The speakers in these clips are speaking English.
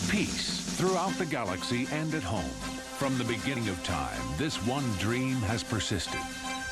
Peace throughout the galaxy and at home. From the beginning of time, this one dream has persisted.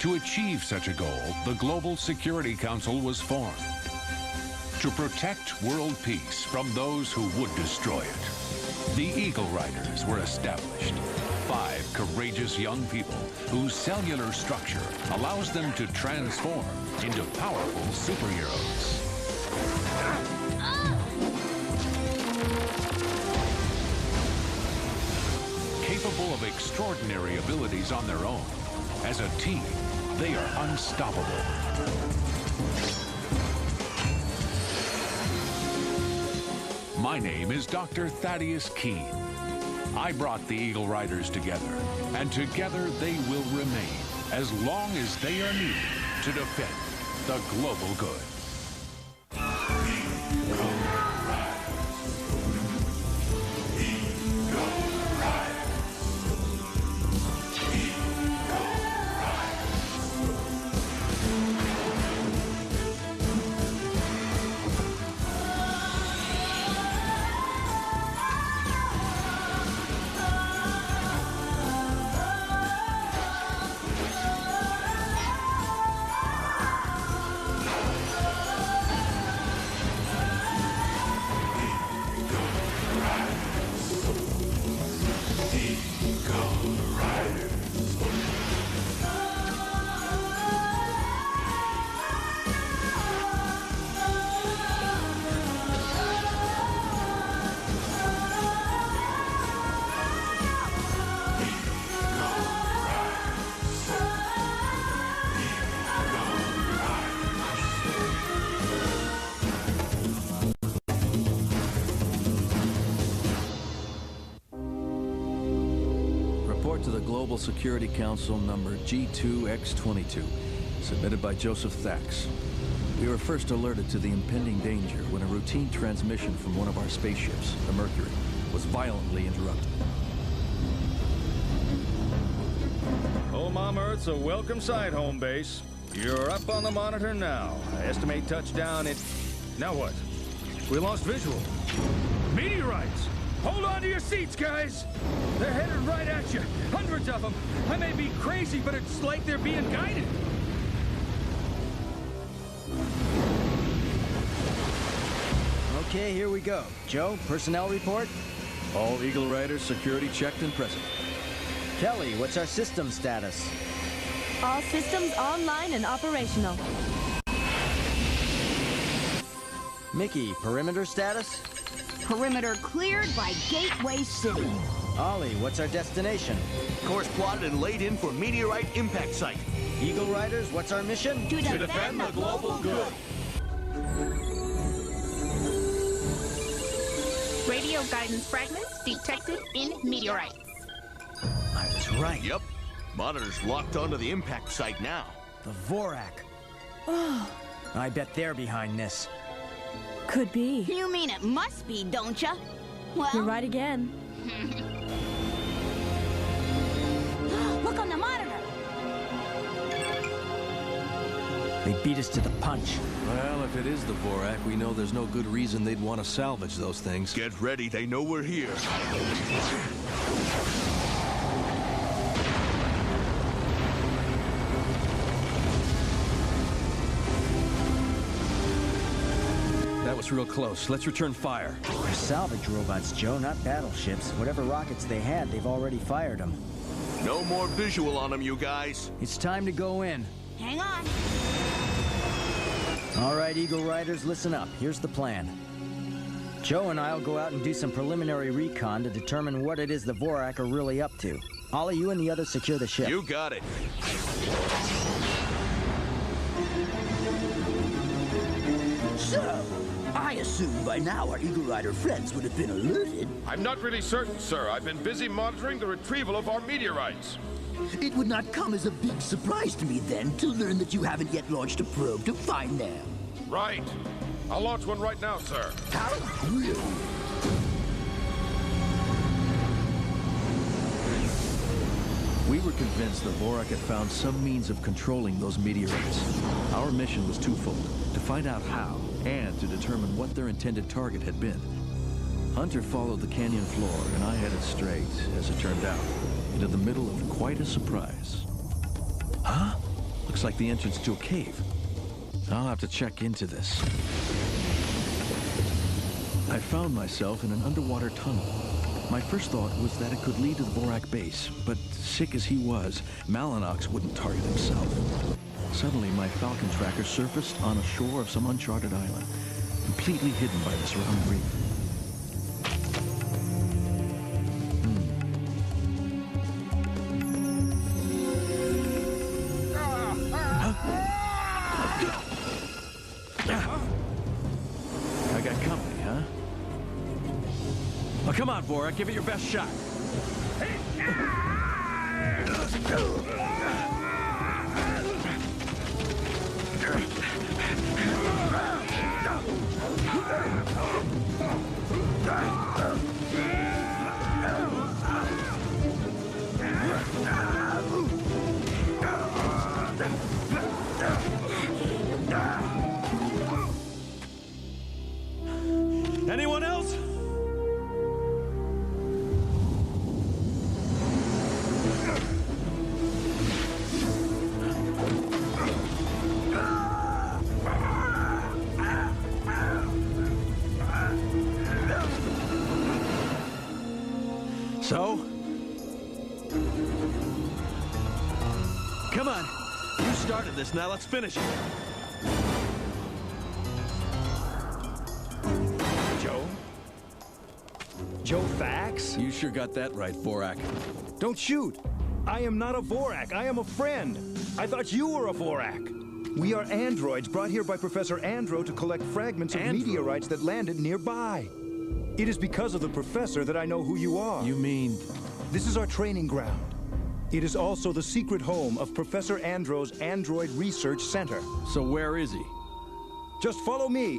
To achieve such a goal, the Global Security Council was formed to protect world peace from those who would destroy it. The Eagle Riders were established. 5 courageous young people whose cellular structure allows them to transform into powerful superheroes. Capable of extraordinary abilities on their own, as a team, they are unstoppable. My name is Dr. Thaddeus Keene. I brought the Eagle Riders together, and together they will remain as long as they are needed to defend the global good. To the Global Security Council number G2X22, submitted by Joseph Thax. We were first alerted to the impending danger when a routine transmission from one of our spaceships, the Mercury, was violently interrupted. Home on Earth's a welcome sight, home base. You're up on the monitor now. I estimate touchdown at... Now what? We lost visual. Meteorites! Hold on to your seats, guys! They're headed right at you. Hundreds of them. I may be crazy, but it's like they're being guided. Okay, here we go. Joe, personnel report? All Eagle Riders security checked and present. Kelly, what's our system status? All systems online and operational. Mickey, perimeter status? Perimeter cleared by Gateway City. Ollie, what's our destination? Course plotted and laid in for meteorite impact site. Eagle Riders, what's our mission? To defend the global good. Radio guidance fragments detected in meteorites. I was right. Yep. Monitor's locked onto the impact site now. The Vorak. Oh, I bet they're behind this. Could be. You mean it must be, don't ya? Well... You're right again. Look on the monitor! They beat us to the punch. Well, if it is the Vorak, we know there's no good reason they'd want to salvage those things. Get ready, they know we're here. That was real close. Let's return fire. They're salvage robots, Joe, not battleships. Whatever rockets they had, they've already fired them. No more visual on them, you guys. It's time to go in. Hang on. All right, Eagle Riders, listen up. Here's the plan. Joe and I'll go out and do some preliminary recon to determine what it is the Vorak are really up to. Ollie, you and the others secure the ship. You got it. So, I assume by now our Eagle Rider friends would have been alerted. I'm not really certain, sir. I've been busy monitoring the retrieval of our meteorites. It would not come as a big surprise to me then to learn that you haven't yet launched a probe to find them. Right. I'll launch one right now, sir. How rude. We were convinced the Vorak had found some means of controlling those meteorites. Our mission was twofold: to find out how, and to determine what their intended target had been. Hunter followed the canyon floor, and I headed straight, as it turned out, into the middle of quite a surprise. Huh? Looks like the entrance to a cave. I'll have to check into this. I found myself in an underwater tunnel. My first thought was that it could lead to the Vorak base, but sick as he was, Malinox wouldn't target himself. Suddenly, my Falcon tracker surfaced on a shore of some uncharted island, completely hidden by this round reef. I got company, huh? Well, come on, Vorak, give it your best shot. Anyone else? So? Come on. You started this, now let's finish it. Joe Thax? You sure got that right, Vorak. Don't shoot! I am not a Vorak, I am a friend! I thought you were a Vorak! We are androids brought here by Professor Andro to collect fragments of meteorites that landed nearby. It is because of the Professor that I know who you are. You mean... This is our training ground. It is also the secret home of Professor Andro's Android Research Center. So where is he? Just follow me.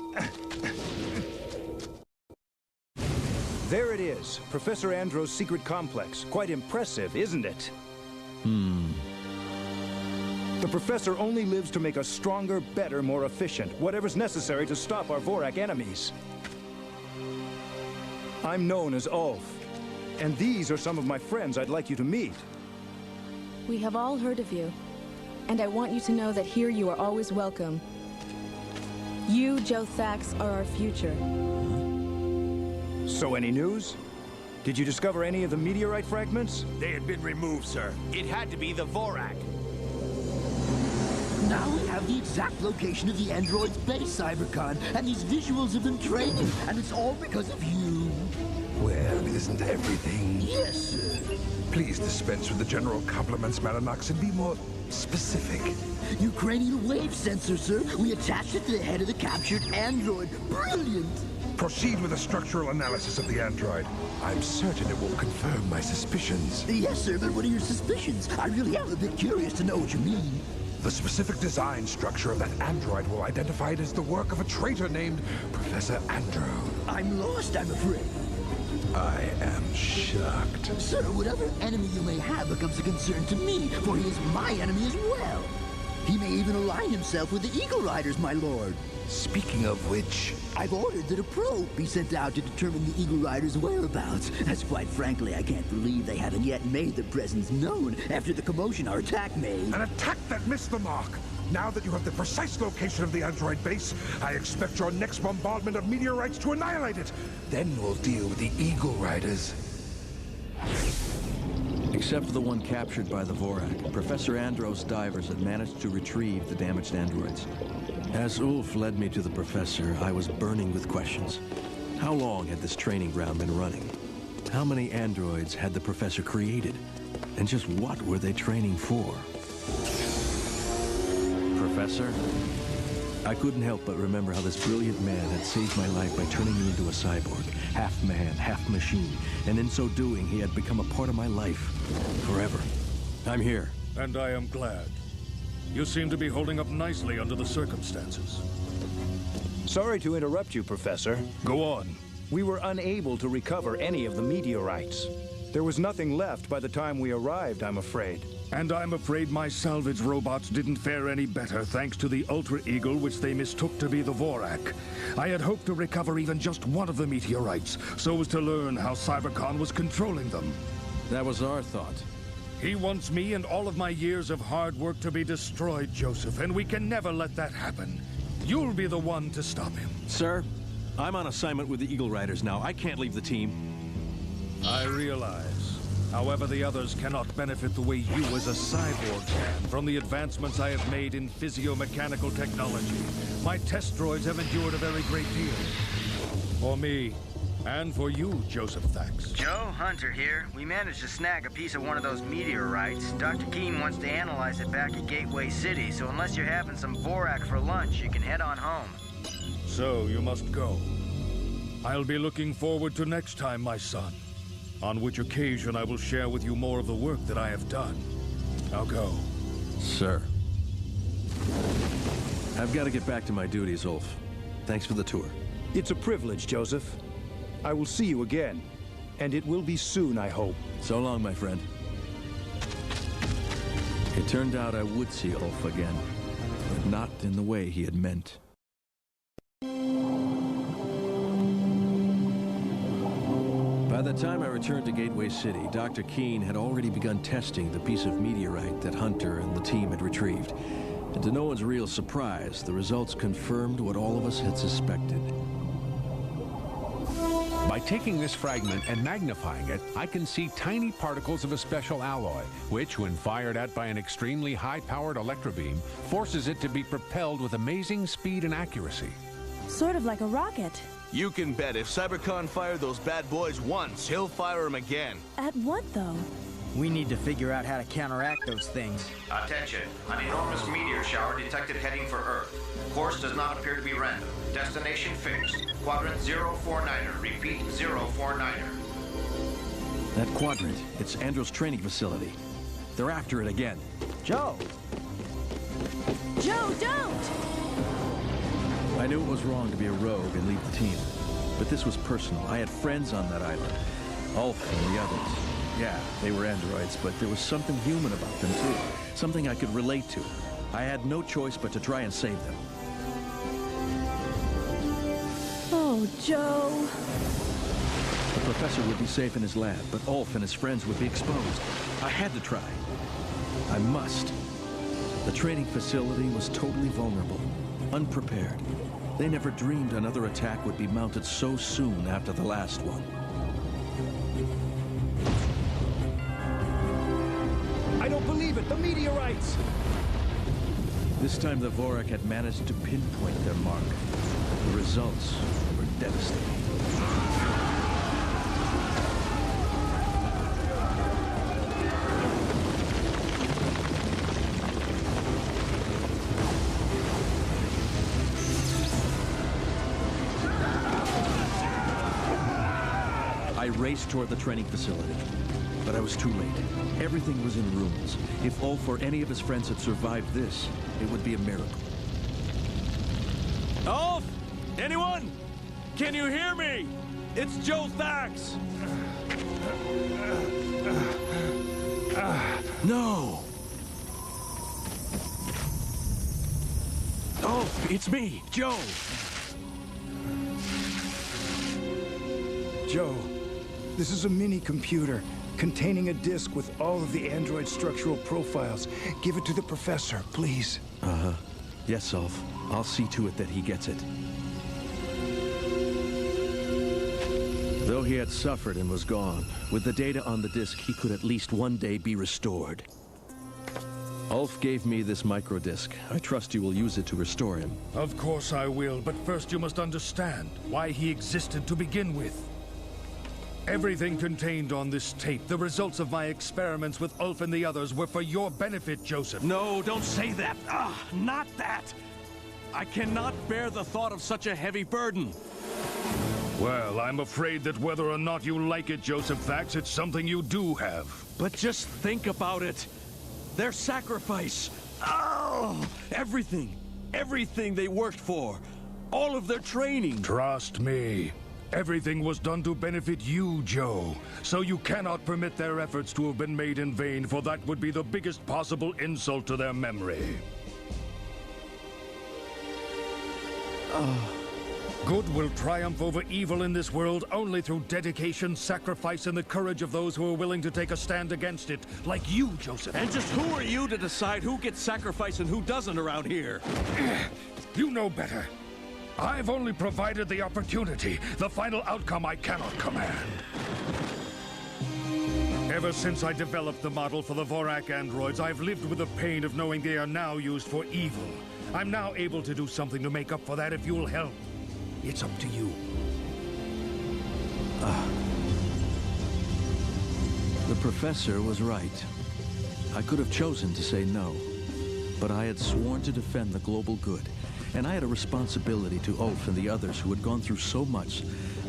There it is, Professor Andro's secret complex. Quite impressive, isn't it? The Professor only lives to make us stronger, better, more efficient. Whatever's necessary to stop our Vorak enemies. I'm known as Ulf. And these are some of my friends I'd like you to meet. We have all heard of you. And I want you to know that here you are always welcome. You, Joe Thax, are our future. So any news? Did you discover any of the meteorite fragments? They had been removed, sir. It had to be the Vorak. Now we have the exact location of the android's base, Cybercon, and these visuals of them training, and it's all because of you. Well, isn't everything? Yes, sir. Please dispense with the general compliments, Malinox, and be more specific. Ukrainian wave sensor, sir. We attached it to the head of the captured android. Brilliant! Proceed with a structural analysis of the android. I'm certain it will confirm my suspicions. Yes, sir, but what are your suspicions? I really am a bit curious to know what you mean. The specific design structure of that android will identify it as the work of a traitor named Professor Andro. I'm lost, I'm afraid. I am shocked. Sir, whatever enemy you may have becomes a concern to me, for he is my enemy as well. He may even align himself with the Eagle Riders, my lord. Speaking of which... I've ordered that a probe be sent out to determine the Eagle Riders' whereabouts, as quite frankly I can't believe they haven't yet made their presence known after the commotion our attack made. An attack that missed the mark! Now that you have the precise location of the android base, I expect your next bombardment of meteorites to annihilate it. Then we'll deal with the Eagle Riders. Except for the one captured by the Vorak, Professor Andro's divers had managed to retrieve the damaged androids. As Ulf led me to the Professor, I was burning with questions. How long had this training ground been running? How many androids had the Professor created? And just what were they training for? Professor? I couldn't help but remember how this brilliant man had saved my life by turning me into a cyborg, half man, half machine, and in so doing, he had become a part of my life, forever. I'm here. And I am glad. You seem to be holding up nicely under the circumstances. Sorry to interrupt you, Professor. Go on. We were unable to recover any of the meteorites. There was nothing left by the time we arrived, I'm afraid. And I'm afraid my salvage robots didn't fare any better thanks to the Ultra Eagle which they mistook to be the Vorak. I had hoped to recover even just one of the meteorites, so as to learn how Cybercon was controlling them. That was our thought. He wants me and all of my years of hard work to be destroyed, Joseph, and we can never let that happen. You'll be the one to stop him. Sir, I'm on assignment with the Eagle Riders now. I can't leave the team. I realize. However, the others cannot benefit the way you as a cyborg can from the advancements I have made in physio-mechanical technology. My test droids have endured a very great deal. For me, and for you, Joseph Thax. Joe, Hunter here. We managed to snag a piece of one of those meteorites. Dr. Keene wants to analyze it back at Gateway City, so unless you're having some Vorak for lunch, you can head on home. So, you must go. I'll be looking forward to next time, my son. On which occasion I will share with you more of the work that I have done. Now go. Sir. I've got to get back to my duties, Ulf. Thanks for the tour. It's a privilege, Joseph. I will see you again. And it will be soon, I hope. So long, my friend. It turned out I would see Ulf again, but not in the way he had meant. By the time I returned to Gateway City, Dr. Keene had already begun testing the piece of meteorite that Hunter and the team had retrieved. And to no one's real surprise, the results confirmed what all of us had suspected. By taking this fragment and magnifying it, I can see tiny particles of a special alloy, which, when fired at by an extremely high-powered electrobeam, forces it to be propelled with amazing speed and accuracy. Sort of like a rocket. You can bet if Cybercon fired those bad boys once, he'll fire them again. At what, though? We need to figure out how to counteract those things. Attention. An enormous meteor shower detected heading for Earth. Course does not appear to be random. Destination fixed. Quadrant 049er. Repeat, 049er. That quadrant, it's Andro's training facility. They're after it again. Joe! Joe, don't! I knew it was wrong to be a rogue and leave the team. But this was personal. I had friends on that island. Ulf and the others. Yeah, they were androids, but there was something human about them, too. Something I could relate to. I had no choice but to try and save them. Oh, Joe. The professor would be safe in his lab, but Ulf and his friends would be exposed. I had to try. I must. The training facility was totally vulnerable, unprepared. They never dreamed another attack would be mounted so soon after the last one. I don't believe it! The meteorites! This time the Vorak had managed to pinpoint their mark. The results were devastating. I raced toward the training facility, but I was too late. Everything was in ruins. If Ulf or any of his friends had survived this, it would be a miracle. Ulf! Anyone? Can you hear me? It's Joe Thax! No! Ulf, it's me, Joe! Joe, this is a mini-computer containing a disk with all of the android structural profiles. Give it to the professor, please. Uh-huh. Yes, Ulf. I'll see to it that he gets it. Though he had suffered and was gone, with the data on the disk, he could at least one day be restored. Ulf gave me this microdisc. I trust you will use it to restore him. Of course I will, but first you must understand why he existed to begin with. Everything contained on this tape, the results of my experiments with Ulf and the others, were for your benefit, Joseph. No, don't say that. Not that. I cannot bear the thought of such a heavy burden. Well, I'm afraid that whether or not you like it, Joseph Thax, it's something you do have. But just think about it. Their sacrifice. Oh! Everything they worked for. All of their training. Trust me. Everything was done to benefit you, Joe. So you cannot permit their efforts to have been made in vain, for that would be the biggest possible insult to their memory. Good will triumph over evil in this world only through dedication, sacrifice, and the courage of those who are willing to take a stand against it, like you, Joseph. And just who are you to decide who gets sacrificed and who doesn't around here? You know better. I've only provided the opportunity. The final outcome I cannot command. Ever since I developed the model for the Vorak androids, I've lived with the pain of knowing they are now used for evil. I'm now able to do something to make up for that if you'll help. It's up to you. The professor was right. I could have chosen to say no, but I had sworn to defend the global good. And I had a responsibility to Ulf and the others who had gone through so much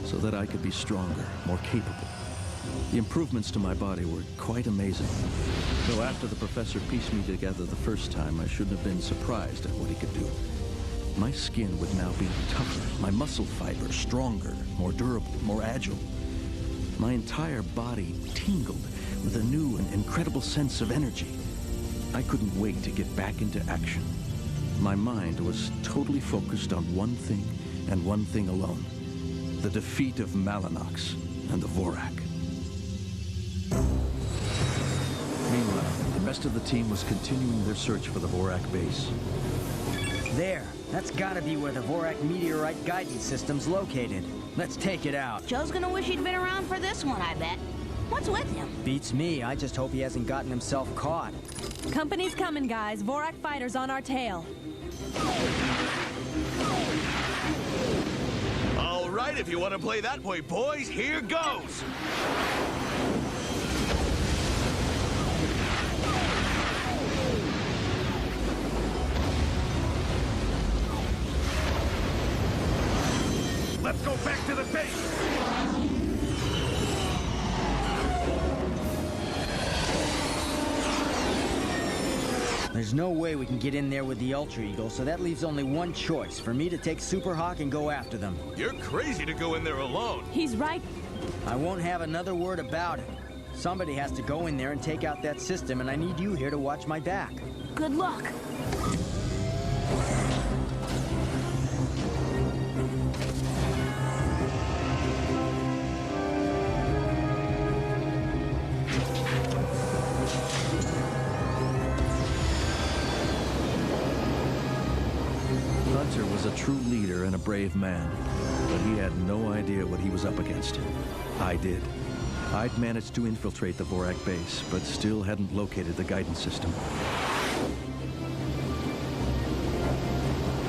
so that I could be stronger, more capable. The improvements to my body were quite amazing. Though after the professor pieced me together the first time, I shouldn't have been surprised at what he could do. My skin would now be tougher, my muscle fibers stronger, more durable, more agile. My entire body tingled with a new and incredible sense of energy. I couldn't wait to get back into action. My mind was totally focused on one thing and one thing alone: the defeat of Malinox and the Vorak. Meanwhile, the rest of the team was continuing their search for the Vorak base. There. That's gotta be where the Vorak meteorite guidance system's located. Let's take it out. Joe's gonna wish he'd been around for this one, I bet. What's with him? Beats me. I just hope he hasn't gotten himself caught. Company's coming, guys. Vorak fighters on our tail. All right, if you want to play that way, boys, here goes! Let's go back to the base! There's no way we can get in there with the Ultra Eagle, so that leaves only one choice: for me to take Super Hawk and go after them. You're crazy to go in there alone. He's right. I won't have another word about it. Somebody has to go in there and take out that system, and I need you here to watch my back. Good luck. Hunter was a true leader and a brave man, but he had no idea what he was up against. I did. I'd managed to infiltrate the Vorak base, but still hadn't located the guidance system.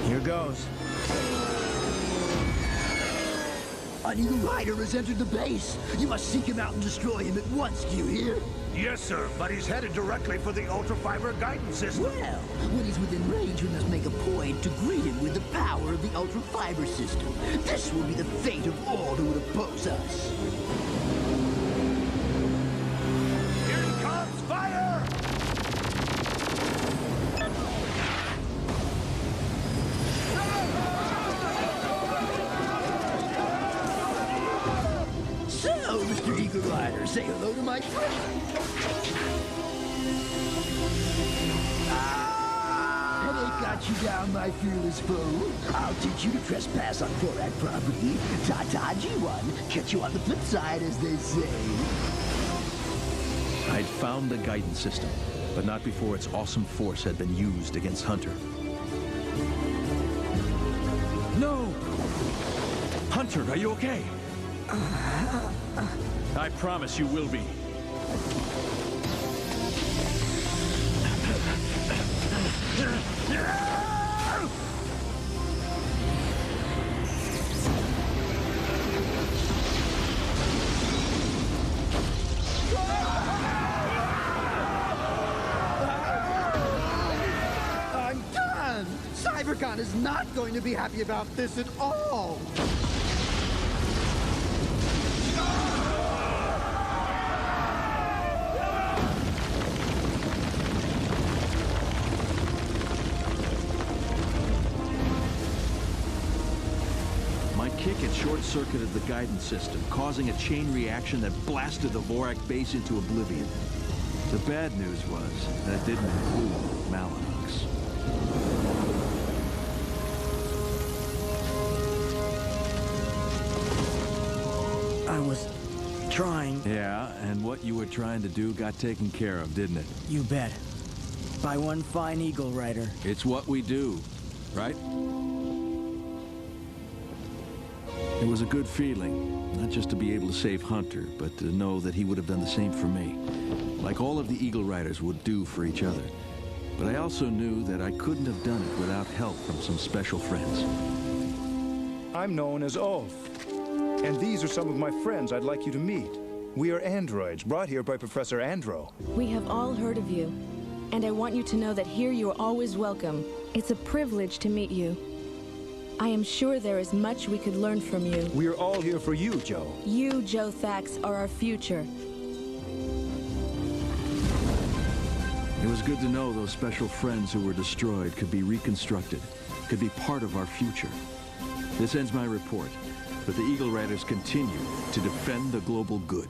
Here goes. An Eagle Rider has entered the base. You must seek him out and destroy him at once, do you hear? Yes, sir, but he's headed directly for the Ultra-Fiber guidance system. Well, when he's within range, we must make a point to greet him with the power of the Ultra-Fiber system. This will be the fate of all who would oppose us. Here he comes! Fire! So, Mr. Eagle Rider, say hello to my friend. Headache got you down, my fearless foe. I'll teach you to trespass on Vorak property. Ta-ta, G1. Catch you on the flip side, as they say. I'd found the guidance system, but not before its awesome force had been used against Hunter. No! Hunter, are you okay? I promise you will be. I'm done! Cybercon is not going to be happy about this at all! My kick had short-circuited the guidance system, causing a chain reaction that blasted the Vorak base into oblivion. The bad news was that it didn't include Malinox. I was trying. Yeah, and what you were trying to do got taken care of, didn't it? You bet. By one fine Eagle Rider. It's what we do, right? It was a good feeling, not just to be able to save Hunter, but to know that he would have done the same for me, like all of the Eagle Riders would do for each other. But I also knew that I couldn't have done it without help from some special friends. I'm known as Ulf, and these are some of my friends I'd like you to meet. We are androids, brought here by Professor Andro. We have all heard of you, and I want you to know that here you are always welcome. It's a privilege to meet you. I am sure there is much we could learn from you. We are all here for you, Joe. You, Joe Thax, are our future. It was good to know those special friends who were destroyed could be reconstructed, could be part of our future. This ends my report, but the Eagle Riders continue to defend the global good.